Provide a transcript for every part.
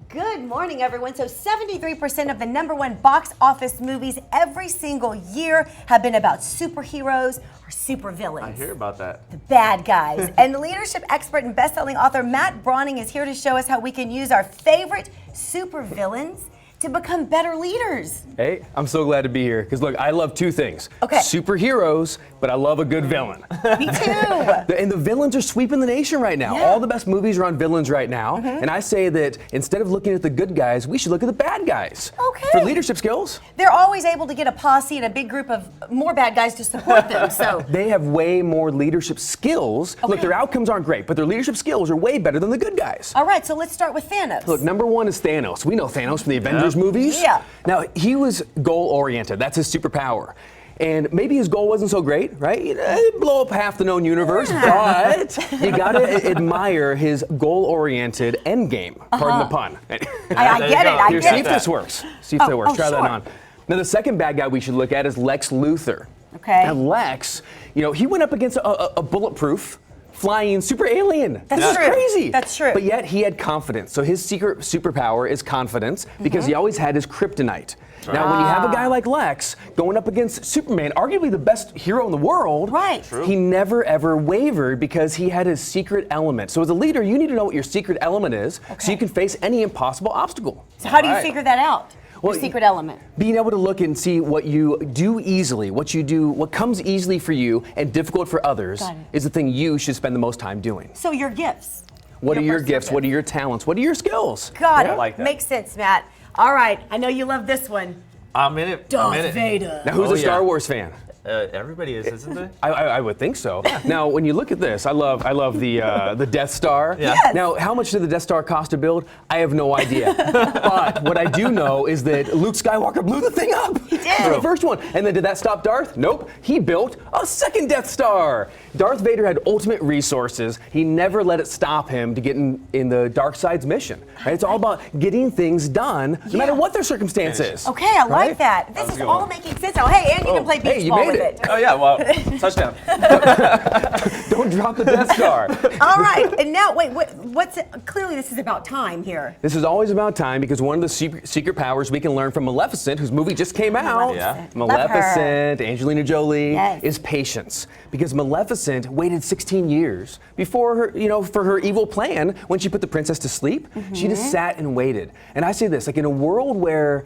Good morning, everyone. So 73% of the #1 box office movies every single year have been about superheroes or supervillains. I hear about that. The bad guys. And the leadership expert and best-selling author Matt Brauning is here to show us how we can use our favorite supervillains to become better leaders. Hey, I'm so glad to be here because look, I love two things. Okay. Superheroes, but I love a good villain. Me too. And the villains are sweeping the nation right now. Yeah. All the best movies are on villains right now. And I say that instead of looking at the good guys, we should look at the bad guys. Okay. For leadership skills. They're always able to get a posse and a big group of more bad guys to support them. So They have way more leadership skills. Okay. Look, their outcomes aren't great, but their leadership skills are way better than the good guys. all right, so let's start with Thanos. Look, #1 is Thanos. We know Thanos from the Avengers movies. Yeah. Now, he was goal-oriented. That's his superpower. And maybe his goal wasn't so great, right? Blow up half the known universe, but you gotta admire his goal-oriented end game. Pardon the pun. I There get you it. go. I Here, get see it. if this works. See if that works. Try sure. that on. Now, the second bad guy we should look at is Lex Luthor. Okay. Now, Lex, he went up against a bulletproof, flying super alien. That's This is true. crazy. That's true. But yet he had confidence. So his secret superpower is confidence because he always had his kryptonite. Now, when you have a guy like Lex going up against Superman, arguably the best hero in the world, Right. True. he never ever wavered because he had his secret element. So as a leader, you need to know what your secret element is so you can face any impossible obstacle. So how do you All right. figure that out? Well, Your secret element. Being able to look and see what you do easily, what comes easily for you and difficult for others Got it. is the thing you should spend the most time doing. So your gifts. What are your personal gifts? What are your talents? What are your skills? Got I it. like that. Makes sense, Matt. All right, I know you love this one. I'm in it. Darth I'm in it. Vader. Now, who's Oh, a Star yeah. Wars fan? Everybody is, isn't there? I would think so. Now, when you look at this, I love the Death Star. Yeah. Yes. Now, how much did the Death Star cost to build? I have no idea. But what I do know is that Luke Skywalker blew the thing up. He did. The first one. And then did that stop Darth? Nope. He built a second Death Star. Darth Vader had ultimate resources. He never let it stop him to get in the dark side's mission. Right? It's all about getting things done, no matter what their circumstance is. Okay, I like Right? that. This was a is good all one. making sense. Oh, hey, and you can play beach hey, you ball made with it. Oh yeah, well, touchdown. Don't drop the Death Star. All right, and now, wait, clearly this is about time here. This is always about time because one of the secret powers we can learn from Maleficent, whose movie just came out, Maleficent. Yeah. Love her. Maleficent, Angelina Jolie, Yes. is patience. Because Maleficent waited 16 years before her, for her evil plan when she put the princess to sleep. She just sat and waited. And I say this, like in a world where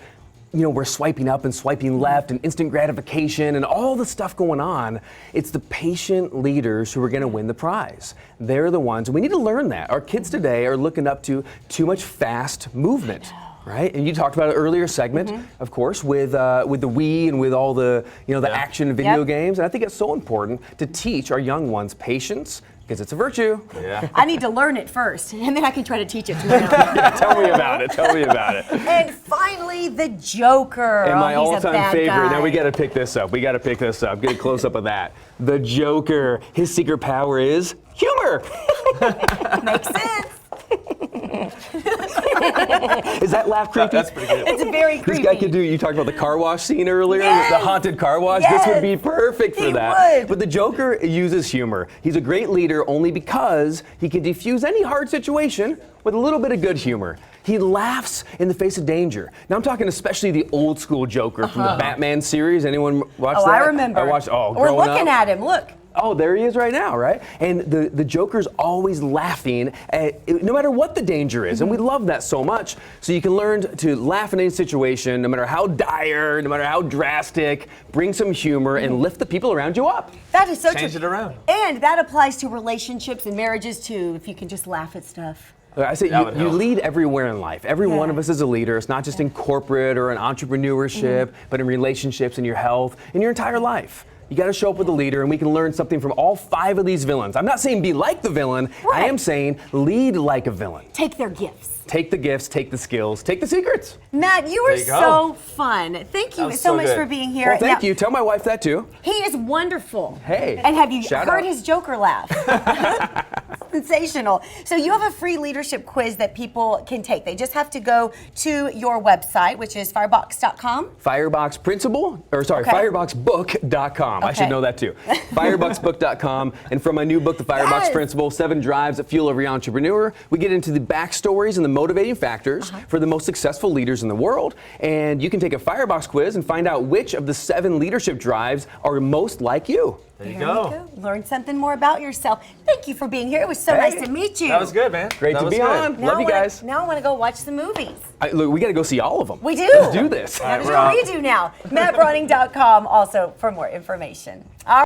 we're swiping up and swiping left and instant gratification and all the stuff going on, it's the patient leaders who are going to win the prize. They're the ones, and we need to learn that. Our kids today are looking up to too much fast movement. Right, and you talked about an earlier segment, of course, with the Wii and with all the the action and video Yep. games. And I think it's so important to teach our young ones patience because it's a virtue. Yeah. I need to learn it first, and then I can try to teach it to them. Tell me about it. Tell me about it. And finally, the Joker. And my he's a all-time bad favorite. guy. Now we got to pick this up. Get a close up of that. The Joker. His secret power is humor. Makes sense. Is that laugh creepy? That's pretty good. It's very This creepy. guy could do. You talked about the car wash scene earlier, Yes. the haunted car wash. Yes. This would be perfect for He that. would. But the Joker uses humor. He's a great leader only because he can diffuse any hard situation with a little bit of good humor. He laughs in the face of danger. Now I'm talking especially the old school Joker from the Batman series. Anyone watch that? I remember. I watched. Oh, We're growing looking up. at him. Look. Oh, there he is right now, right? And the Joker's always laughing, no matter what the danger is. And we love that so much. So you can learn to laugh in any situation, no matter how dire, no matter how drastic, bring some humor and lift the people around you up. That is so Change true. it around. And that applies to relationships and marriages too, if you can just laugh at stuff. I say That would you help. lead everywhere in life. Every one of us is a leader. It's not just in corporate or in entrepreneurship, but in relationships, in your health, in your entire life. You got to show up with a leader, and we can learn something from all 5 of these villains. I'm not saying be like the villain. I Right. am saying lead like a villain. Take their gifts. Take the gifts, take the skills, take the secrets. Matt, you were There you go. so fun. Thank you was so so much good. for being here. Well, thank Now, you. Tell my wife that too. He is wonderful. Hey, And have you shout heard out. his Joker laugh? sensational. So you have a free leadership quiz that people can take. They just have to go to your website, which is firebox.com. Fireboxbook.com. I should Okay. know that too. Fireboxbook.com. And from my new book, The Firebox Yes. Principle, 7 Drives That Fuel Every Entrepreneur, we get into the backstories and the motivating factors for the most successful leaders in the world. And you can take a Firebox quiz and find out which of the 7 leadership drives are most like you. There you There go. you go. Learn something more about yourself. Thank you for being here. It was so Hey. nice to meet you. That was good, man. Great That to was be good. on. Love you guys. Now I want to go watch the movies. Look, we got to go see all of them. We do. Let's do this. That is we're what off. we do now. MattBrauning.com also for more information. All